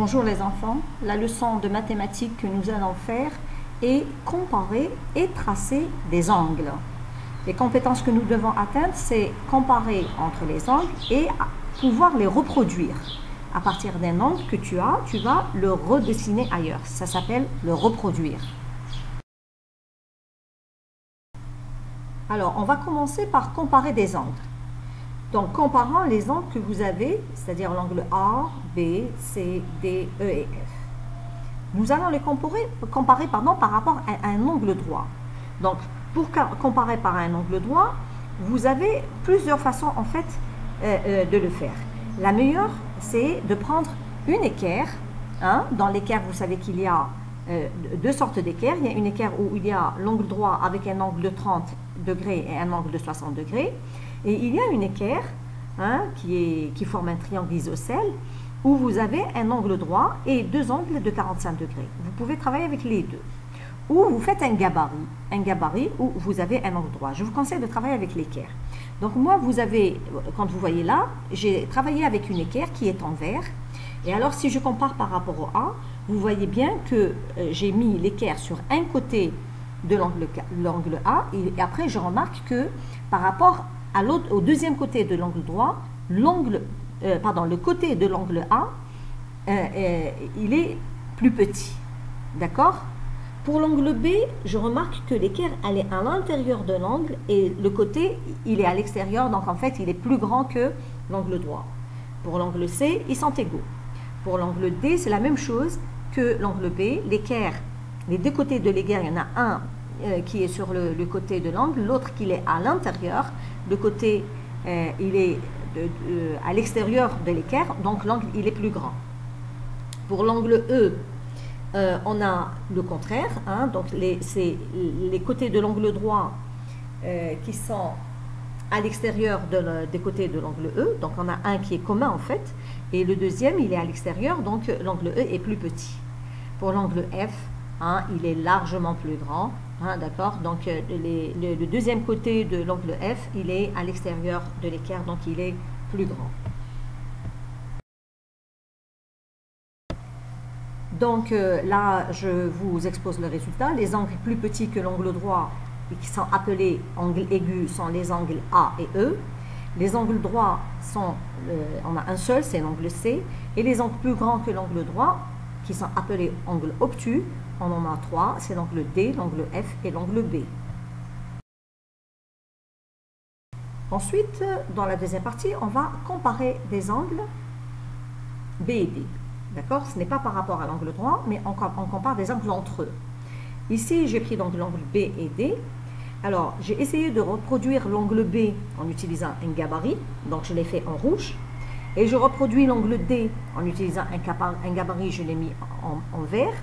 Bonjour les enfants, la leçon de mathématiques que nous allons faire est comparer et tracer des angles. Les compétences que nous devons atteindre, c'est comparer entre les angles et pouvoir les reproduire. À partir d'un angle que tu vas le redessiner ailleurs. Ça s'appelle le reproduire. Alors, on va commencer par comparer des angles. Donc, comparant les angles que vous avez, c'est-à-dire l'angle A, B, C, D, E et F. Nous allons les comparer par rapport à un angle droit. Donc, pour comparer par un angle droit, vous avez plusieurs façons en fait de le faire. La meilleure, c'est de prendre une équerre. Dans l'équerre, vous savez qu'il y a deux sortes d'équerres. Il y a une équerre où il y a l'angle droit avec un angle de 30 degrés et un angle de 60 degrés. Et il y a une équerre qui forme un triangle isocèle où vous avez un angle droit et deux angles de 45 degrés. Vous pouvez travailler avec les deux. Ou vous faites un gabarit où vous avez un angle droit. Je vous conseille de travailler avec l'équerre. Donc moi, quand vous voyez là, j'ai travaillé avec une équerre qui est en vert. Et alors, si je compare par rapport au A, vous voyez bien que j'ai mis l'équerre sur un côté de l'angle A. Et après, je remarque que par rapport au deuxième côté de l'angle droit, le côté de l'angle A, il est plus petit. D'accord? Pour l'angle B, je remarque que l'équerre, elle est à l'intérieur de l'angle et le côté, il est à l'extérieur. Donc, en fait, il est plus grand que l'angle droit. Pour l'angle C, ils sont égaux. Pour l'angle D, c'est la même chose que l'angle B. L'équerre, les deux côtés de l'équerre, il y en a un qui est sur le côté de l'angle, l'autre qui est à l'intérieur. Le côté, il est à l'extérieur de l'équerre, donc l'angle, il est plus grand. Pour l'angle E, on a le contraire, donc c'est les côtés de l'angle droit qui sont à l'extérieur des côtés de l'angle E, donc on a un qui est commun en fait, et le deuxième il est à l'extérieur, donc l'angle E est plus petit. Pour l'angle F, il est largement plus grand, d'accord, donc le deuxième côté de l'angle F, il est à l'extérieur de l'équerre, donc il est plus grand. Donc là, je vous expose le résultat. Les angles plus petits que l'angle droit, et qui sont appelés angles aigus, sont les angles A et E. Les angles droits on a un seul, c'est l'angle C. Et les angles plus grands que l'angle droit, qui sont appelés angles obtus, on en a trois, c'est l'angle D, l'angle F et l'angle B. Ensuite, dans la deuxième partie, on va comparer des angles B et D. D'accord? Ce n'est pas par rapport à l'angle droit, mais on compare des angles entre eux. Ici, j'ai pris donc l'angle B et D. Alors, j'ai essayé de reproduire l'angle B en utilisant un gabarit. Donc, je l'ai fait en rouge. Et je reproduis l'angle D en utilisant un gabarit, je l'ai mis en vert.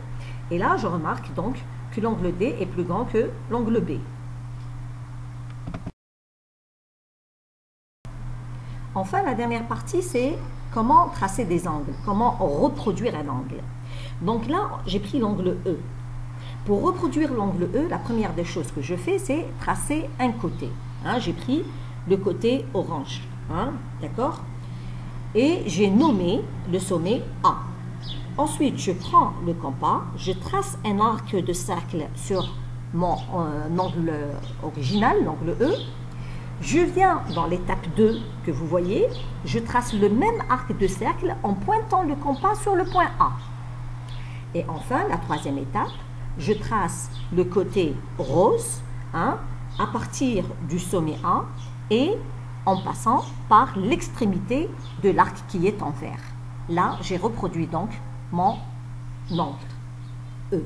Et là, je remarque donc que l'angle D est plus grand que l'angle B. Enfin, la dernière partie, c'est comment tracer des angles, comment reproduire un angle. Donc là, j'ai pris l'angle E. Pour reproduire l'angle E, la première des choses que je fais, c'est tracer un côté. J'ai pris le côté orange, d'accord? Et j'ai nommé le sommet A. Ensuite, je prends le compas, je trace un arc de cercle sur mon angle original, l'angle E. Je viens dans l'étape 2 que vous voyez, je trace le même arc de cercle en pointant le compas sur le point A. Et enfin, la troisième étape, je trace le côté rose à partir du sommet A et en passant par l'extrémité de l'arc qui est en vert. Là, j'ai reproduit donc mon angle E.